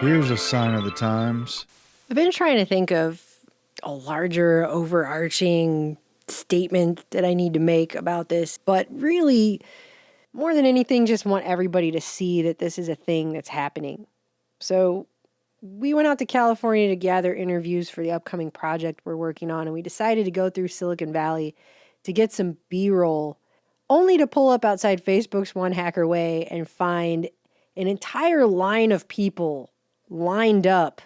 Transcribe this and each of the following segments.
Here's a sign of the times. I've been trying to think of a larger, overarching statement that I need to make about this, but really, more than anything, just want everybody to see that this is a thing that's happening. So we went out to California to gather interviews for the upcoming project we're working on, and we decided to go through Silicon Valley to get some B-roll, only to pull up outside Facebook's One Hacker Way and find an entire line of people lined up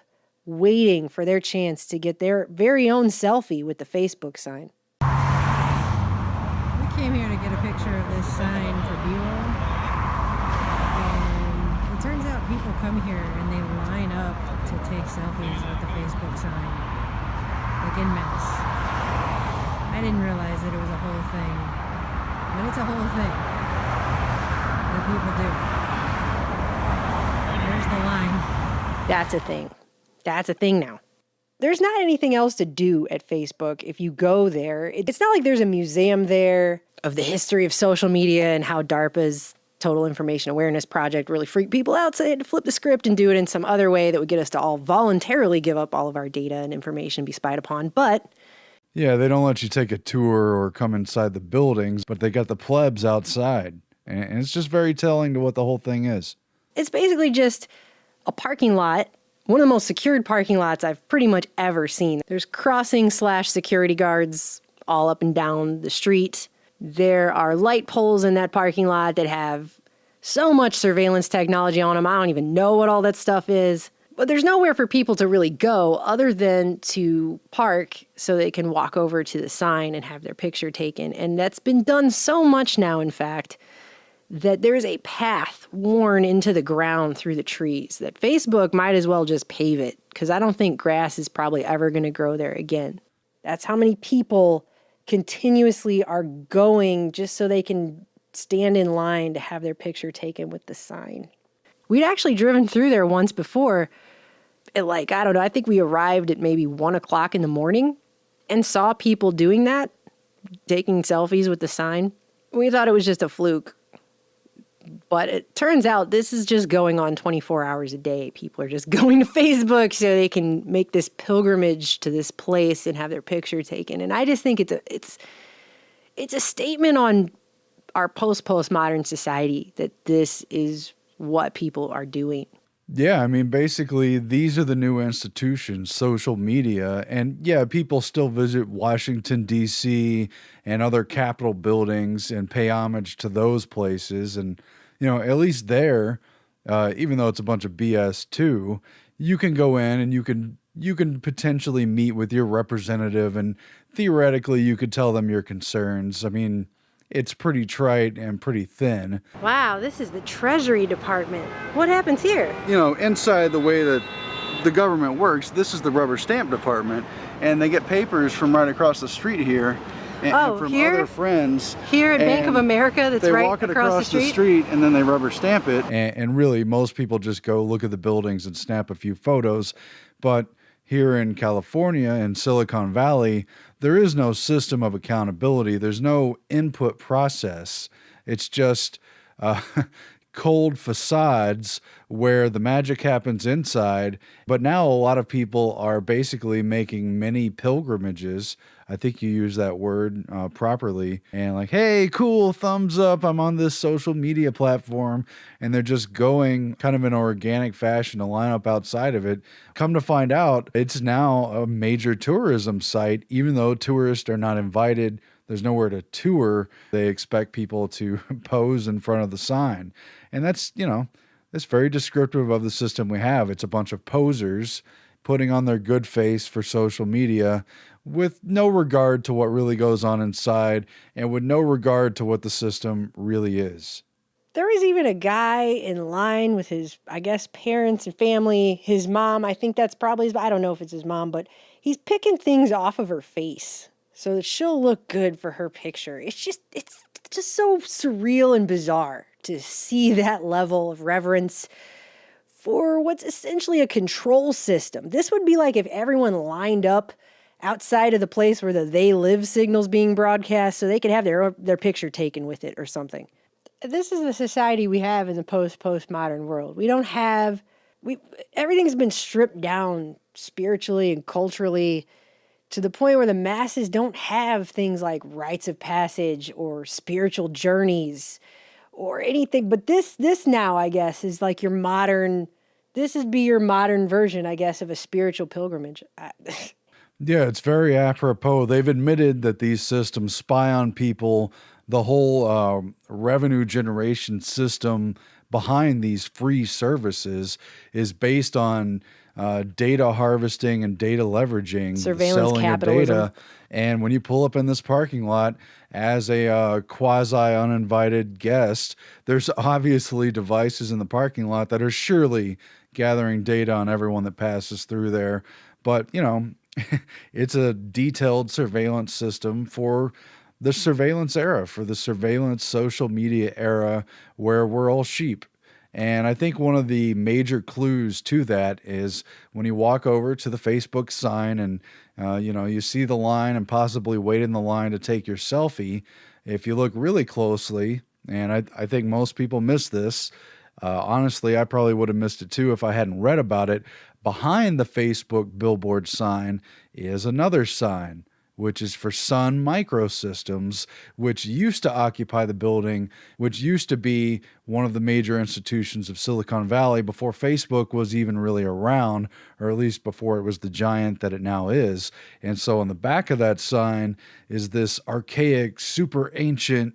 waiting for their chance to get their very own selfie with the Facebook sign. We came here to get a picture of this sign for B-roll, and it turns out people come here and they line up to take selfies with the Facebook sign, like en masse. I didn't realize that it was a whole thing, but it's a whole thing that people do. There's the line. That's a thing. That's a thing now. There's not anything else to do at Facebook if you go there. It's not like there's a museum there of the history of social media and how DARPA's Total Information Awareness Project really freaked people out, so they had to flip the script and do it in some other way that would get us to all voluntarily give up all of our data and information be spied upon. But yeah, they don't let you take a tour or come inside the buildings, but they got the plebs outside. And it's just very telling to what the whole thing is. it's basically just a parking lot. One of the most secured parking lots I've pretty much ever seen. There's crossing/security guards all up and down the street. There are light poles in that parking lot that have so much surveillance technology on them. I don't even know what all that stuff is. But there's nowhere for people to really go other than to park so they can walk over to the sign and have their picture taken. And that's been done so much now, in fact, that there's a path worn into the ground through the trees that Facebook might as well just pave it, because I don't think grass is probably ever going to grow there again. That's how many people continuously are going just so they can stand in line to have their picture taken with the sign. We'd actually driven through there once before. I don't know, I think we arrived at maybe 1 o'clock in the morning and saw people doing that, taking selfies with the sign. We thought it was just a fluke. But it turns out this is just going on 24 hours a day. People are just going to Facebook so they can make this pilgrimage to this place and have their picture taken. And I just think it's a statement on our post-postmodern society that this is what people are doing. Yeah, I mean, basically, these are the new institutions, social media. And yeah, people still visit Washington, D.C. and other Capitol buildings and pay homage to those places. And, you know, at least there, even though it's a bunch of BS too, you can go in and you can potentially meet with your representative, and theoretically you could tell them your concerns. I mean, it's pretty trite and pretty thin. Wow, this is the Treasury Department. What happens here? You know, inside the way that the government works, this is the rubber stamp department, and they get papers from right across the street here, and from here? other friends. Here at Bank of America, that's right walk it across the street, and then they rubber stamp it. And really, most people just go look at the buildings and snap a few photos. But here in California and Silicon Valley, there is no system of accountability. There's no input process. It's just cold facades where the magic happens inside. But now a lot of people are basically making many pilgrimages. I think you use that word properly. And like, hey, cool, thumbs up, I'm on this social media platform. And they're just going kind of in an organic fashion to line up outside of it. Come to find out, it's now a major tourism site, even though tourists are not invited. There's nowhere to tour. They expect people to pose in front of the sign. And that's, you know, that's very descriptive of the system we have. It's a bunch of posers putting on their good face for social media with no regard to what really goes on inside and with no regard to what the system really is. There was even a guy in line with his, I guess, parents and family, his mom. I think that's probably his, I don't know if it's his mom, but he's picking things off of her face so that she'll look good for her picture. It's just so surreal and bizarre to see that level of reverence for what's essentially a control system. This would be like if everyone lined up outside of the place where the they live signal's being broadcast so they could have their picture taken with it or something. This is the society we have in the post-postmodern world. We don't have we everything's been stripped down spiritually and culturally to the point where the masses don't have things like rites of passage or spiritual journeys or anything. But this now, I guess, is like your modern. This would be your modern version, I guess, of a spiritual pilgrimage. Yeah, it's very apropos. They've admitted that these systems spy on people. The whole revenue generation system behind these free services is based on data harvesting and data leveraging, the Surveillance selling of capitalism. data. And when you pull up in this parking lot as a quasi uninvited guest, there's obviously devices in the parking lot that are surely gathering data on everyone that passes through there. But, you know, it's a detailed surveillance system for the surveillance era, for the surveillance social media era where we're all sheep. And I think one of the major clues to that is when you walk over to the Facebook sign and, you see the line and possibly wait in the line to take your selfie. If you look really closely, and I think most people miss this, honestly, I probably would have missed it too if I hadn't read about it. Behind the Facebook billboard sign is another sign, which is for Sun Microsystems, which used to occupy the building, which used to be one of the major institutions of Silicon Valley before Facebook was even really around, or at least before it was the giant that it now is. And so on the back of that sign is this archaic, super ancient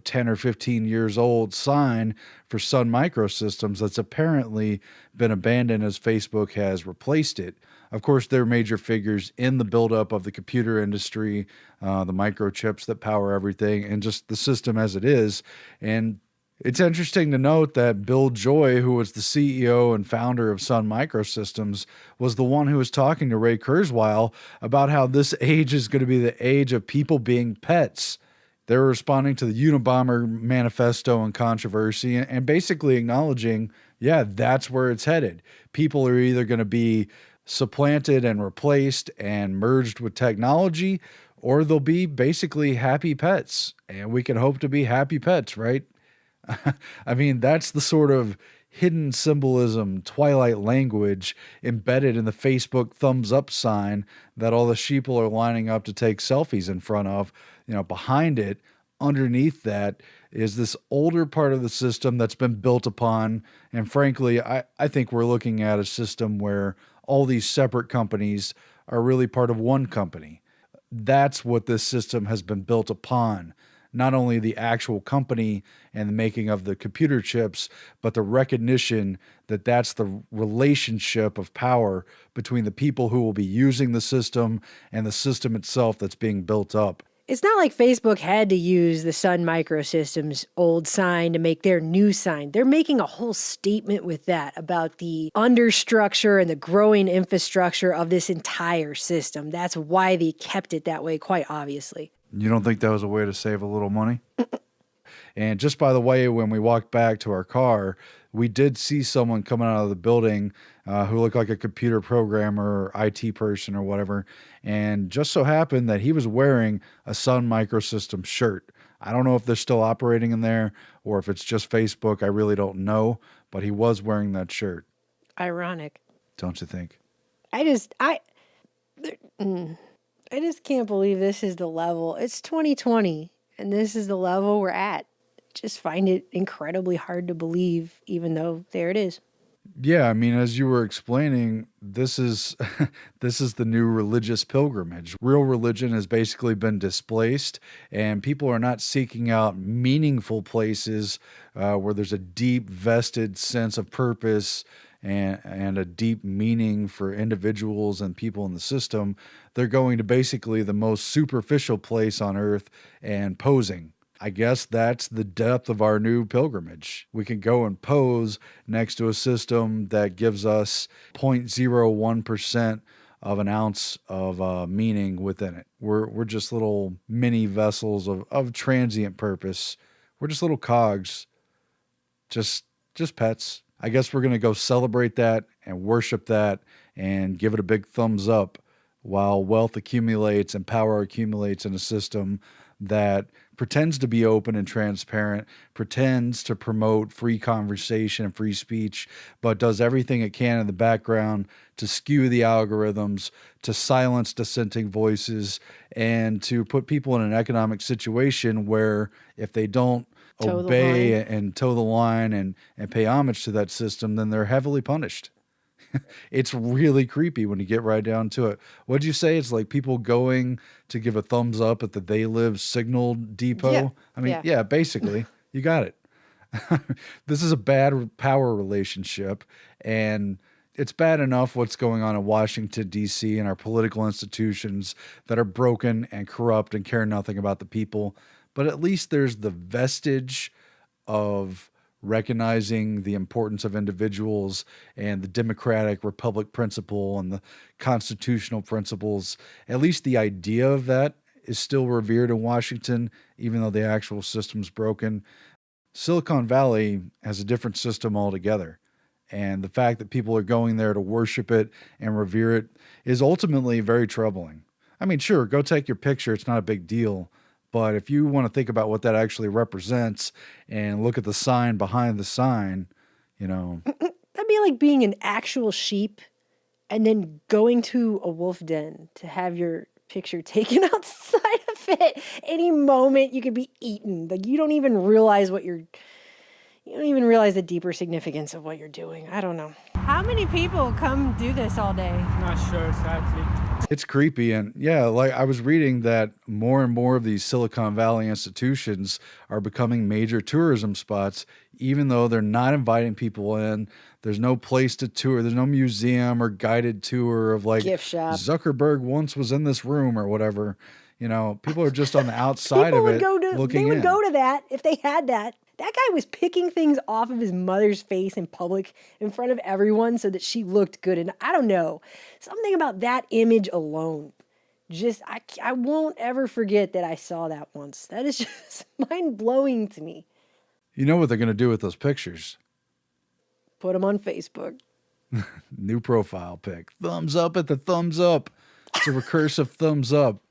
10 or 15 years old sign for Sun Microsystems that's apparently been abandoned as Facebook has replaced it. Of course, they're major figures in the buildup of the computer industry, the microchips that power everything, and just the system as it is. And it's interesting to note that Bill Joy, who was the CEO and founder of Sun Microsystems, was the one who was talking to Ray Kurzweil about how this age is going to be the age of people being pets. They're responding to the Unabomber manifesto and controversy and basically acknowledging, yeah, that's where it's headed. People are either going to be supplanted and replaced and merged with technology, or they'll be basically happy pets. And we can hope to be happy pets, right? I mean, that's the sort of hidden symbolism, twilight language embedded in the Facebook thumbs up sign that all the sheeple are lining up to take selfies in front of. Behind it, underneath that is this older part of the system that's been built upon. And frankly, I think we're looking at a system where all these separate companies are really part of one company. That's what this system has been built upon. Not only the actual company and the making of the computer chips, but the recognition that that's the relationship of power between the people who will be using the system and the system itself that's being built up. It's not like Facebook had to use the Sun Microsystems old sign to make their new sign. They're making a whole statement with that about the understructure and the growing infrastructure of this entire system. That's why they kept it that way, quite obviously. You don't think that was a way to save a little money? And just by the way, when we walked back to our car, we did see someone coming out of the building who looked like a computer programmer or IT person or whatever. And just so happened that he was wearing a Sun Microsystems shirt. I don't know if they're still operating in there or if it's just Facebook. I really don't know. But he was wearing that shirt. Ironic. Don't you think? I just can't believe this is the level. It's 2020, and this is the level we're at. Just find it incredibly hard to believe, even though there it is. Yeah, I mean, as you were explaining, this is this is the new religious pilgrimage. Real religion has basically been displaced, and people are not seeking out meaningful places where there's a deep vested sense of purpose and a deep meaning for individuals and people in the system. They're going to basically the most superficial place on earth and posing. I guess that's the depth of our new pilgrimage. We can go and pose next to a system that gives us 0.01% of an ounce of meaning within it. We're just little mini vessels of transient purpose. We're just little cogs, just pets. I guess we're going to go celebrate that and worship that and give it a big thumbs up while wealth accumulates and power accumulates in a system that pretends to be open and transparent, pretends to promote free conversation and free speech, but does everything it can in the background to skew the algorithms, to silence dissenting voices, and to put people in an economic situation where if they don't obey and toe the line and pay homage to that system, then they're heavily punished. It's really creepy when you get right down to it. What'd you say? It's like people going to give a thumbs up at the They Live Signal Depot. Yeah. I mean, yeah, basically, you got it. This is a bad power relationship, and it's bad enough what's going on in Washington, D.C. and our political institutions that are broken and corrupt and care nothing about the people. But at least there's the vestige of recognizing the importance of individuals and the democratic republic principle and the constitutional principles. At least the idea of that is still revered in Washington, even though the actual system's broken. Silicon Valley has a different system altogether. And the fact that people are going there to worship it and revere it is ultimately very troubling. I mean, sure, go take your picture. It's not a big deal. But if you want to think about what that actually represents and look at the sign behind the sign, you know. That'd be like being an actual sheep and then going to a wolf den to have your picture taken outside of it. Any moment you could be eaten. Like you don't even realize the deeper significance of what you're doing. I don't know. How many people come do this all day? Not sure, sadly. It's creepy. And yeah, like I was reading that more and more of these Silicon Valley institutions are becoming major tourism spots, even though they're not inviting people in. There's no place to tour. There's no museum or guided tour of like gift shop. Zuckerberg once was in this room or whatever. You know, people are just on the outside of it looking in. They would go to that if they had that. That guy was picking things off of his mother's face in public in front of everyone so that she looked good. And I don't know, something about that image alone. Just, I won't ever forget that I saw that once. That is just mind-blowing to me. You know what they're going to do with those pictures? Put them on Facebook. New profile pic. Thumbs up at the thumbs up. It's a recursive thumbs up.